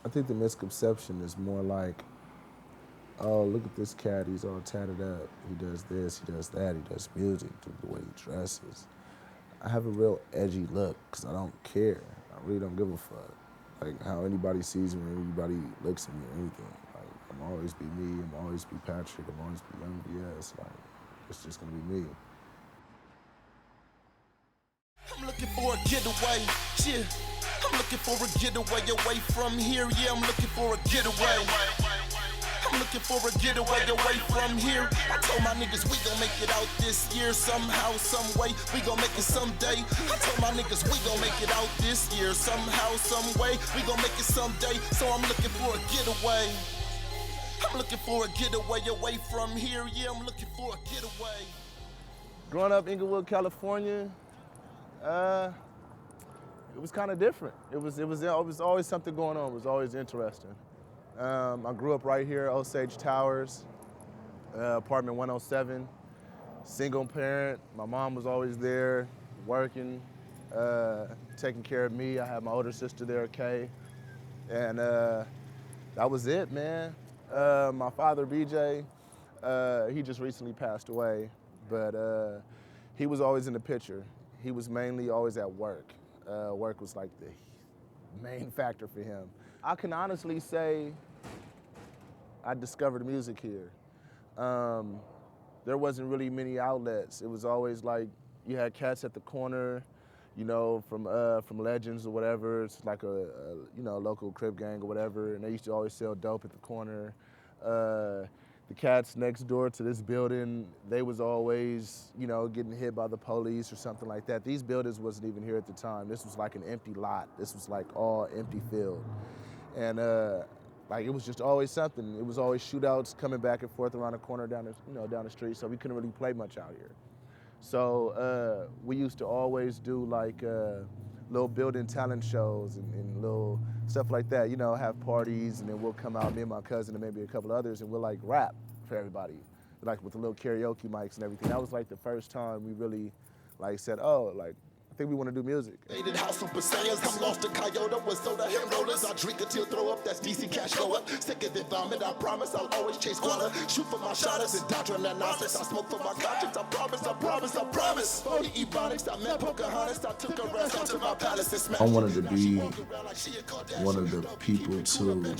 I think the misconception is more like, oh, look at this cat, he's all tatted up. He does this, he does that, he does music, the way he dresses. I have a real edgy look because I don't care. I really don't give a fuck. Like how anybody sees me, or anybody looks at me or anything. Like I'm always be me, I'm always be Patrick, I'm always be Young BS. Like it's just gonna be me. I'm looking for a getaway, yeah. I'm looking for a getaway away from here, yeah. I'm looking for a getaway. I'm looking for a getaway away from here. I told my niggas we gon' make it out this year somehow, some way. We gon' make it someday. I told my niggas we gon' make it out this year somehow, some way. We gon' make it someday. So I'm looking for a getaway. I'm looking for a getaway away from here, yeah. I'm looking for a getaway. Growing up in Inglewood, California, it was kind of different. It was always something going on. It was always interesting. I grew up right here, Osage Towers, apartment 107, single parent. My mom was always there, working, taking care of me. I had my older sister there, Kay, and that was it, man. My father, BJ, he just recently passed away, but he was always in the picture. He was mainly always at work. Work was like the main factor for him. I can honestly say I discovered music here. There wasn't really many outlets. It was always like you had cats at the corner, you know, from Legends or whatever. It's like a local crib gang or whatever, and they used to always sell dope at the corner. The cats next door to this building, they was always, you know, getting hit by the police or something like that. These buildings wasn't even here at the time. This was like an empty lot. This was like all empty field. And like it was just always something. It was always shootouts coming back and forth around the corner down the street, so we couldn't really play much out here. So we used to always do like little building talent shows and little stuff like that, you know, have parties, and then we'll come out, me and my cousin and maybe a couple others, and we'll like rap for everybody, like with the little karaoke mics and everything. That was like the first time we really like said, oh, like, I think we want to do music. House Super Saiyans, I'm lost to Coyote with soda and rollers. I drink until throw up, that's DC cash go up. Sicker than vomit, I promise I'll always chase quarter. Shoot for my shotters and doctrine and nonsense. I smoke for my conscience, I promise, I promise, I promise. 40 Ebonics, I met Pocahontas, I took a rest onto my palace and smashed. I wanted to be one of the people to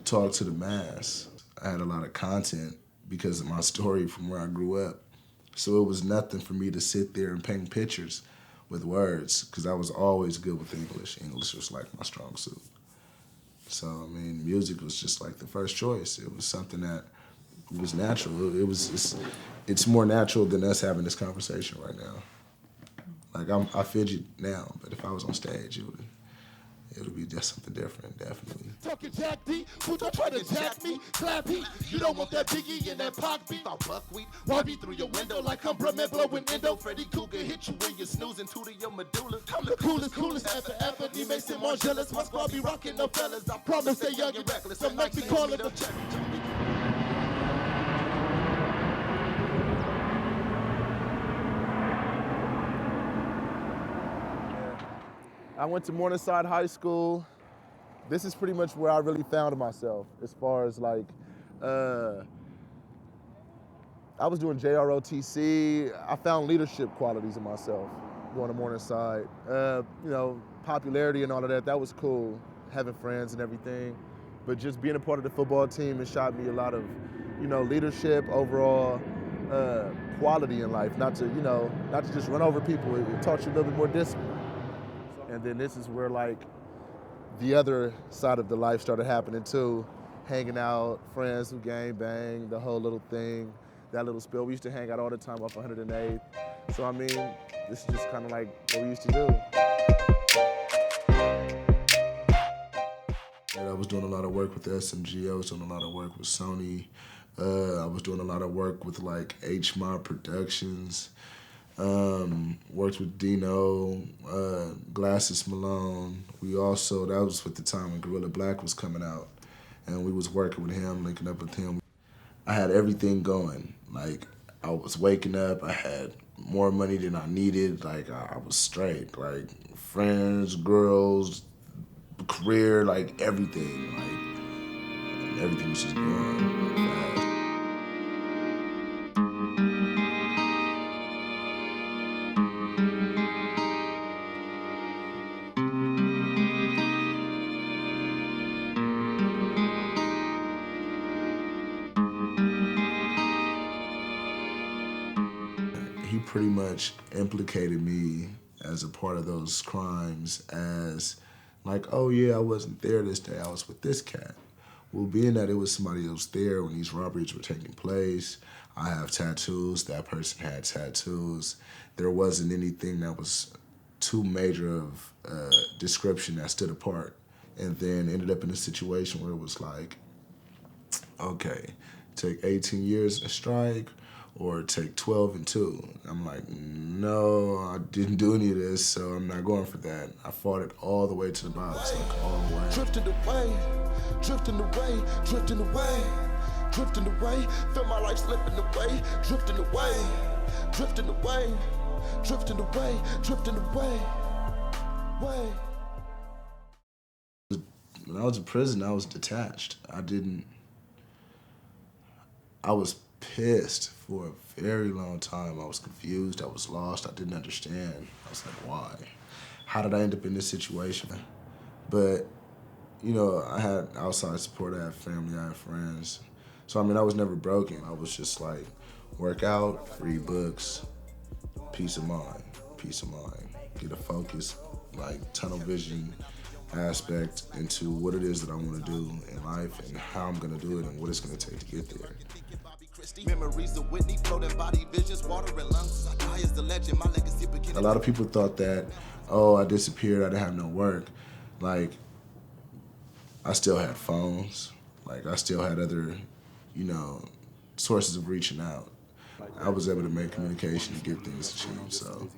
talk to the mass. I had a lot of content because of my story from where I grew up. So it was nothing for me to sit there and paint pictures with words, because I was always good with English. English was like my strong suit. So, I mean, music was just like the first choice. It was something that was natural. It's more natural than us having this conversation right now. Like, I fidget now, but if I was on stage, it'll be just something different, definitely. Talking Jack D, who don't try to jack me, clap heat. You don't want that Biggie and that Pac beef. I'll buckwheat, Barbie through your window like Humberman blowing endo. Freddy Cougar hit you when you're snoozing to your medulla. I'm the coolest ever. He makes him more jealous. My squad be rocking the fellas. I promise they young and reckless. So make me call it a check. I went to Morningside High School. This is pretty much where I really found myself as far as like, I was doing JROTC. I found leadership qualities in myself going to Morningside. You know, popularity and all of that was cool, having friends and everything. But just being a part of the football team, it shot me a lot of, you know, leadership, overall quality in life, not to just run over people. It taught you a little bit more discipline. And then this is where like the other side of the life started happening too. Hanging out, friends who gang bang, the whole little thing, that little spill. We used to hang out all the time off 108th. So I mean, this is just kind of like what we used to do. And I was doing a lot of work with SMG, I was doing a lot of work with Sony. I was doing a lot of work with like H-Mob Productions. Worked with Dino, Glasses Malone. That was with the time when Gorilla Black was coming out, and we was working with him, linking up with him. I had everything going. Like, I was waking up, I had more money than I needed. Like, I was straight. Like, friends, girls, career, like everything. Like everything was just going fast. He pretty much implicated me as a part of those crimes as like, oh yeah, I wasn't there this day, I was with this cat. Well, being that it was somebody else there when these robberies were taking place, I have tattoos, that person had tattoos. There wasn't anything that was too major of description that stood apart. And then ended up in a situation where it was like, okay, take 18 years and a strike, or take 12 and 2. I'm like, no, I didn't do any of this, so I'm not going for that. I fought it all the way to the box, like all the way. Drifting away, drifting away, drifting away, drifting away. Feel my life slipping away, drifting away, drifting away, drifting away, drifting away, way. When I was in prison, I was detached. I was pissed for a very long time. I was confused, I was lost, I didn't understand. I was like, why? How did I end up in this situation? But, you know, I had outside support, I had family, I had friends. So, I mean, I was never broken. I was just like, work out, read books, peace of mind, get a focus, like tunnel vision aspect into what it is that I want to do in life and how I'm going to do it and what it's going to take to get there. A lot of people thought that, oh, I disappeared, I didn't have no work. Like, I still had phones. Like, I still had other, you know, sources of reaching out. I was able to make communication and get things achieved, so.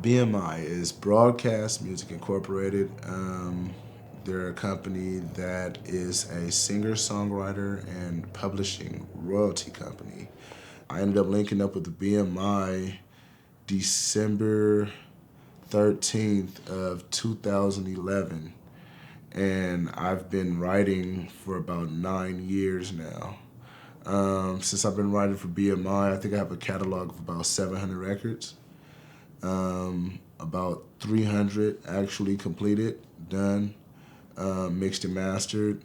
BMI is Broadcast Music Incorporated. They're a company that is a singer-songwriter and publishing royalty company. I ended up linking up with the BMI December 13th of 2011, and I've been writing for about 9 years now. Since I've been writing for BMI, I think I have a catalog of about 700 records. About 300 actually completed, done, mixed and mastered,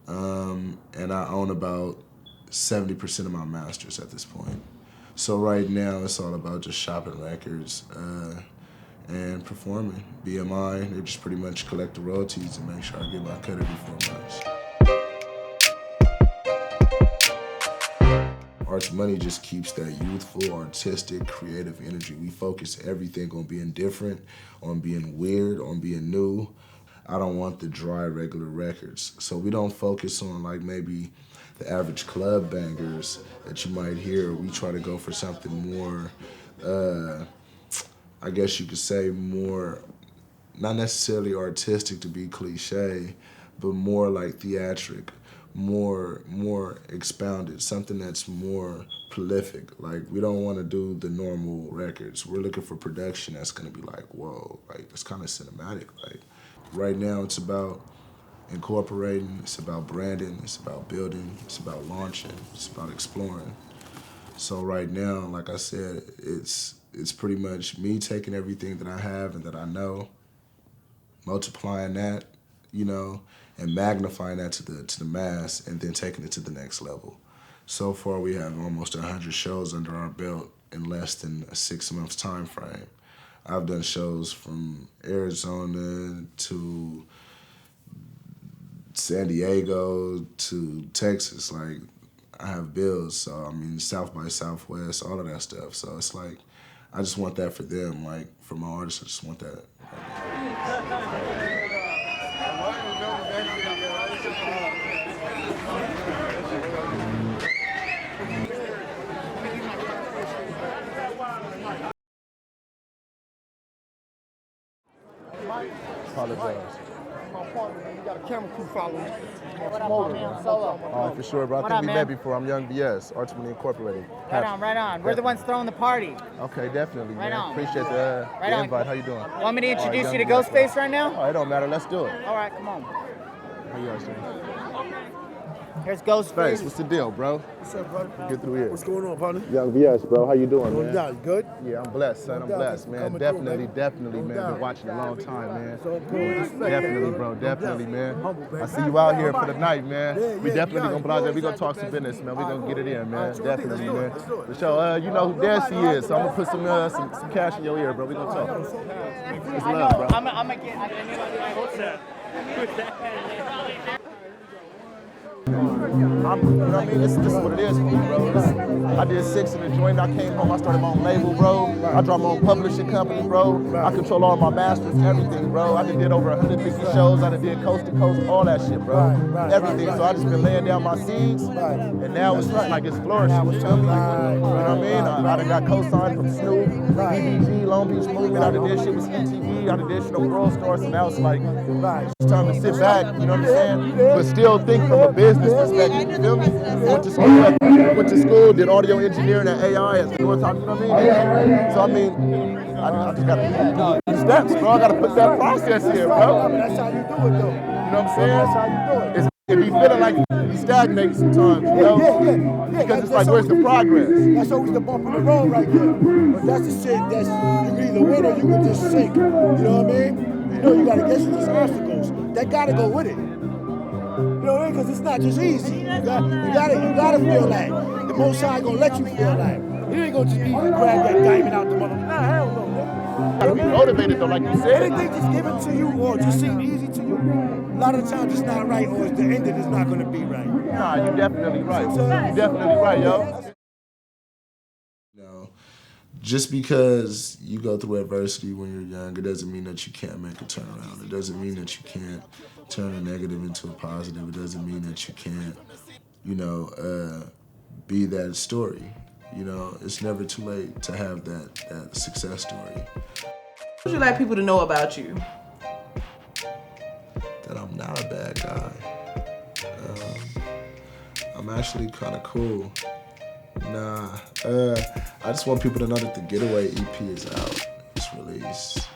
and I own about 70% of my masters at this point. So right now it's all about just shopping records and performing. BMI, they just pretty much collect the royalties and make sure I get my cut every 4 months. Arch Money just keeps that youthful, artistic, creative energy. We focus everything on being different, on being weird, on being new. I don't want the dry, regular records. So we don't focus on like maybe the average club bangers that you might hear. We try to go for something more, I guess you could say more, not necessarily artistic to be cliche, but more like theatric, more expounded, something that's more prolific. Like, we don't want to do the normal records. We're looking for production that's gonna be like, whoa, like it's kind of cinematic. Like right now it's about incorporating, it's about branding, it's about building, it's about launching, it's about exploring. So right now, like I said, it's pretty much me taking everything that I have and that I know, multiplying that, you know, and magnifying that to the mass, and then taking it to the next level. So far, we have almost 100 shows under our belt in less than a 6 month time frame. I've done shows from Arizona to San Diego to Texas. Like, I have bills, so I mean, South by Southwest, all of that stuff. So it's like, I just want that for them. Like, for my artists, I just want that. Apologize. my partner, man. We got a camera crew following me. What up, homie? I'm solo. Oh, for sure, bro. I What think up, we man? met before. I'm Young BS, Ultimately Incorporated. Right on, right on. We're the ones throwing the party. Okay, definitely, Right man. on. Appreciate the Right on. invite. How you doing? Want me to introduce Young you to BS, bro. Ghostface right now? Oh, it don't matter. Let's do it. All right, come on. How you guys doing? Here's Ghostface. Face, what's the deal, bro? What's up, brother? Get through here. What's going on, partner? Young BS, bro. How you doing, No man? doubt. You good? Yeah, I'm blessed, son. I'm doubt. blessed, Thanks for man. coming Definitely, through, definitely, No man. doubt. Been watching a long time, man. So, respect, Definitely, man. bro. No Definitely, doubt. man. Humble, baby. I see you out here for the night, man. Yeah, We yeah, definitely yeah, gonna blase. We you gonna always talk got some the business, best. man. We gonna get it in, man. Alright, sure Definitely, thing. man. Let's do it. For sure. You know who Desi is, so I'm gonna put some cash in your ear, bro. We gonna talk. It's I love, know. bro. I'm gonna get. You know what I mean? This is what it is for me, bro. I did 6 in the joint. I came home. I started my own label, bro. I dropped my own publishing company, bro. I control all my masters, everything, bro. I did over 150 shows. I did coast to coast, all that shit, bro. Everything. So I just been laying down my seeds, and now it's just like it's flourishing. You feel me? You know what I mean? I done got co-signed from Snoop, BBG, Long Beach Movement. I did this shit with ETV. I did this shit on World Star. So now it's like it's time to sit back. You know what I'm saying? But still think from a business perspective. You feel me? Went to school, did audio engineering at AI at North. You know what I mean? So I mean, I just gotta do steps, bro. I gotta put that process here, bro. That's how you do it, though. You know what I'm saying? That's how you do it. It be feeling like you stagnate sometimes, you know? Yeah. Because it's like, where's the progress? That's always the bump in the road right there. But that's the shit that's, you can either win or you can just sink. You know what I mean? You know you gotta get through these obstacles. That gotta go with it. You know what I mean? Because it's not just easy. You gotta feel like the Most High gonna let you feel like. You ain't gonna just be grab that diamond out the mother. Nah, hell no, man. Gotta be motivated though, like you said. Anything just given to you or just seem easy to you, a lot of the times it's not right or the end of it's not gonna be right. Nah, you definitely right. You definitely right, yo. You know, just because you go through adversity when you're young, it doesn't mean that you can't make a turnaround. It doesn't mean that you can't turn a negative into a positive. It doesn't mean that you can't, be that story. You know, it's never too late to have that success story. What would you like people to know about you? That I'm not a bad guy. I'm actually kind of cool. Nah, I just want people to know that the Getaway EP is out. It's released.